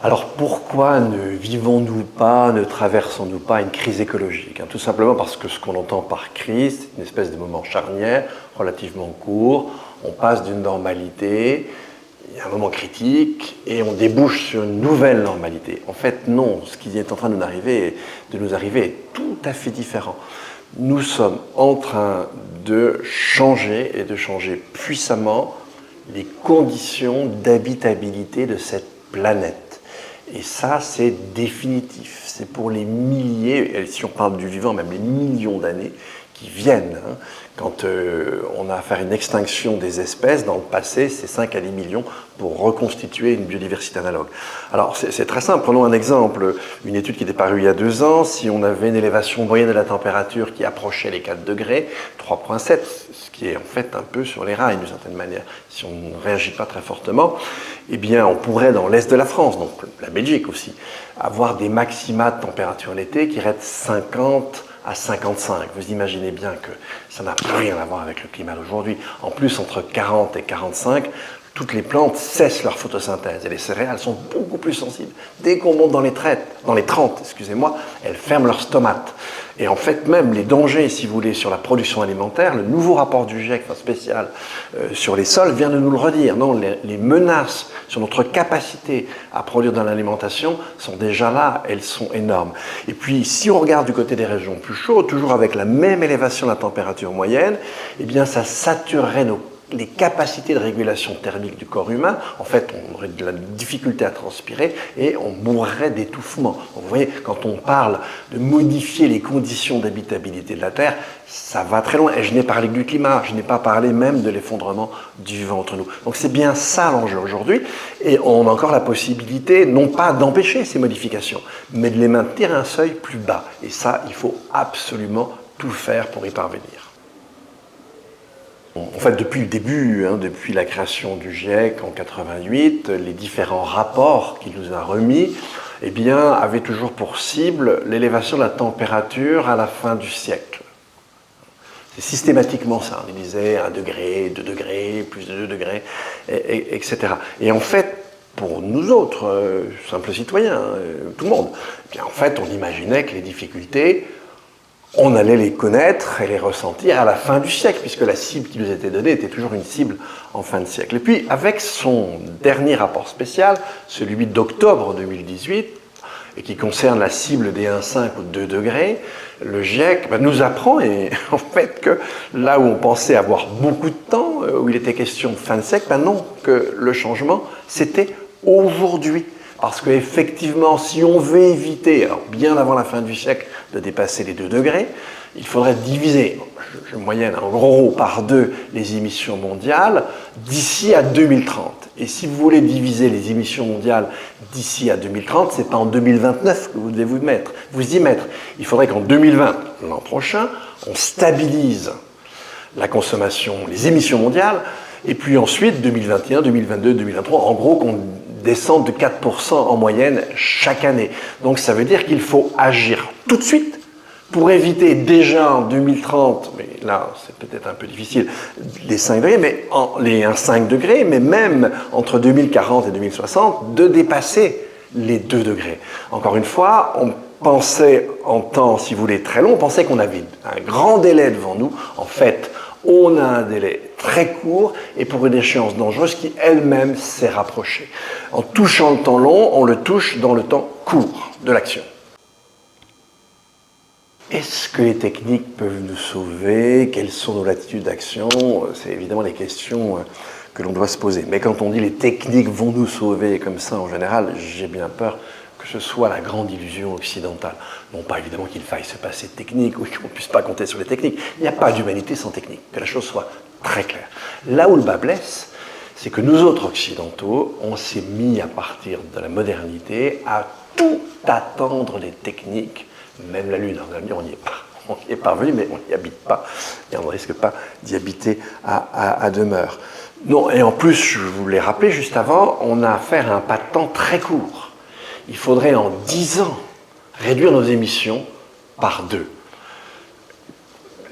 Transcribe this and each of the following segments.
Alors pourquoi ne vivons-nous pas, ne traversons-nous pas une crise écologique? Tout simplement parce que ce qu'on entend par crise, c'est une espèce de moment charnière, relativement court. On passe d'une normalité, il y a un moment critique, et on débouche sur une nouvelle normalité. En fait, non, ce qui est en train de nous arriver est tout à fait différent. Nous sommes en train de changer, et de changer puissamment, les conditions d'habitabilité de cette planète. Et ça, c'est définitif. C'est pour les milliers, et si on parle du vivant, même les millions d'années qui viennent. Quand on a affaire à une extinction des espèces, dans le passé, c'est 5 à 10 millions pour reconstituer une biodiversité analogue. Alors, c'est très simple. Prenons un exemple. Une étude qui était parue il y a 2 ans. Si on avait une élévation moyenne de la température qui approchait les 4 degrés, 3,7, ce qui est en fait un peu sur les rails d'une certaine manière, si on ne réagit pas très fortement, eh bien, on pourrait, dans l'est de la France, donc la Belgique aussi, avoir des maxima de température l'été qui restent 50 à 55. Vous imaginez bien que ça n'a plus rien à voir avec le climat d'aujourd'hui. En plus, entre 40 et 45, toutes les plantes cessent leur photosynthèse et les céréales sont beaucoup plus sensibles. Dès qu'on monte dans les 30, elles ferment leurs stomates. Et en fait, même les dangers, si vous voulez, sur la production alimentaire, le nouveau rapport du GIEC spécial sur les sols vient de nous le redire. Non, les menaces sur notre capacité à produire de l'alimentation sont déjà là, elles sont énormes. Et puis, si on regarde du côté des régions plus chaudes, toujours avec la même élévation de la température moyenne, eh bien, ça saturerait les capacités de régulation thermique du corps humain. En fait, on aurait de la difficulté à transpirer et on mourrait d'étouffement. Vous voyez, quand on parle de modifier les conditions d'habitabilité de la Terre, ça va très loin. Et je n'ai parlé que du climat, je n'ai pas parlé même de l'effondrement du vivant entre nous. Donc c'est bien ça l'enjeu aujourd'hui. Et on a encore la possibilité, non pas d'empêcher ces modifications, mais de les maintenir à un seuil plus bas. Et ça, il faut absolument tout faire pour y parvenir. En fait, depuis le début, depuis la création du GIEC en 88, les différents rapports qu'il nous a remis avaient toujours pour cible l'élévation de la température à la fin du siècle. C'est systématiquement ça. On disait 1 degré, 2 degrés, plus de 2 degrés, etc. Et en fait, pour nous autres, simples citoyens, tout le monde, en fait, on imaginait que les difficultés, on allait les connaître et les ressentir à la fin du siècle, puisque la cible qui nous était donnée était toujours une cible en fin de siècle. Et puis, avec son dernier rapport spécial, celui d'octobre 2018, et qui concerne la cible des 1,5 ou 2 degrés, le GIEC nous apprend, et en fait, que là où on pensait avoir beaucoup de temps, où il était question de fin de siècle, non, que le changement, c'était aujourd'hui. Parce qu'effectivement, si on veut éviter, alors bien avant la fin du siècle, de dépasser les 2 degrés, il faudrait diviser, je moyenne en gros par 2 les émissions mondiales d'ici à 2030. Et si vous voulez diviser les émissions mondiales d'ici à 2030, c'est pas en 2029 que vous devez vous y mettre. Il faudrait qu'en 2020, l'an prochain, on stabilise la consommation, les émissions mondiales, et puis ensuite 2021, 2022, 2023, en gros qu'on descend de 4% en moyenne chaque année. Donc ça veut dire qu'il faut agir tout de suite pour éviter déjà en 2030, mais là c'est peut-être un peu difficile, les 5 degrés, mais les 1,5 degrés, mais même entre 2040 et 2060, de dépasser les 2 degrés. Encore une fois, on pensait en temps, si vous voulez, très long, on pensait qu'on avait un grand délai devant nous. En fait, on a un délai très court et pour une échéance dangereuse qui elle-même s'est rapprochée. En touchant le temps long, on le touche dans le temps court de l'action. Est-ce que les techniques peuvent nous sauver? Quelles sont nos latitudes d'action? C'est évidemment les questions que l'on doit se poser. Mais quand on dit les techniques vont nous sauver comme ça, en général, j'ai bien peur que ce soit la grande illusion occidentale. Non pas évidemment qu'il faille se passer de techniques ou qu'on ne puisse pas compter sur les techniques. Il n'y a pas d'humanité sans technique, que la chose soit très claire. Là où le bas blesse, c'est que nous autres occidentaux, on s'est mis à partir de la modernité à tout attendre des techniques, même la Lune. Alors, on n'y est pas. On y est parvenu, mais on n'y habite pas. Et on ne risque pas d'y habiter à demeure. Non, et en plus, je vous l'ai rappelé juste avant, on a affaire à un pas de temps très court. Il faudrait en 10 ans réduire nos émissions par 2.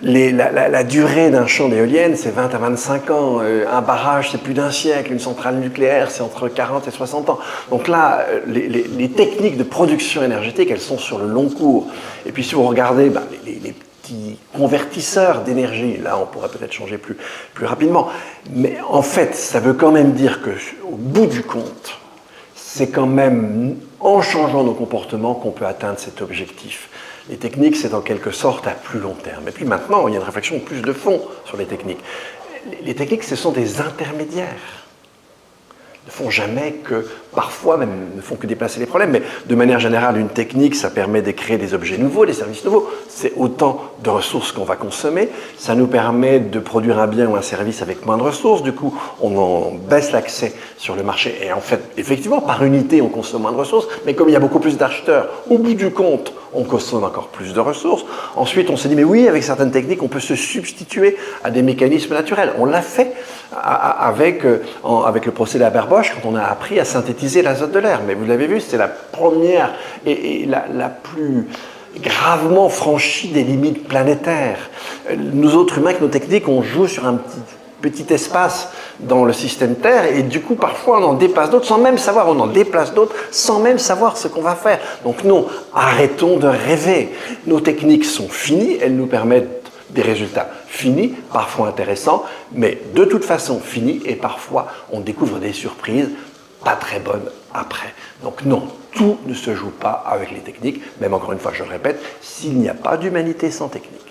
la durée d'un champ d'éoliennes, c'est 20 à 25 ans. Un barrage, c'est plus d'un siècle. Une centrale nucléaire, c'est entre 40 et 60 ans. Donc là, les techniques de production énergétique, elles sont sur le long cours. Et puis si vous regardez les petits convertisseurs d'énergie, là, on pourrait peut-être changer plus rapidement. Mais en fait, ça veut quand même dire qu'au bout du compte, c'est quand même en changeant nos comportements qu'on peut atteindre cet objectif. Les techniques, c'est en quelque sorte à plus long terme. Et puis maintenant, il y a une réflexion plus de fond sur les techniques. Les techniques, ce sont des intermédiaires. Ne font jamais que, parfois même, ne font que déplacer les problèmes, mais de manière générale, une technique, ça permet de créer des objets nouveaux, des services nouveaux. C'est autant de ressources qu'on va consommer. Ça nous permet de produire un bien ou un service avec moins de ressources. Du coup, on en baisse l'accès sur le marché. Et en fait, effectivement, par unité, on consomme moins de ressources, mais comme il y a beaucoup plus d'acheteurs, au bout du compte, on consomme encore plus de ressources. Ensuite, on s'est dit, mais oui, avec certaines techniques, on peut se substituer à des mécanismes naturels. On l'a fait avec le procédé Haber-Bosch, quand on a appris à synthétiser l'azote de l'air. Mais vous l'avez vu, c'est la première et la plus gravement franchie des limites planétaires. Nous autres humains, avec nos techniques, on joue sur un petit espace dans le système Terre, et du coup, parfois, on en déplace d'autres sans même savoir, on en déplace d'autres sans même savoir ce qu'on va faire. Donc non, arrêtons de rêver. Nos techniques sont finies, elles nous permettent des résultats finis, parfois intéressants, mais de toute façon finis, et parfois, on découvre des surprises pas très bonnes après. Donc non, tout ne se joue pas avec les techniques, même encore une fois, je le répète, s'il n'y a pas d'humanité sans technique.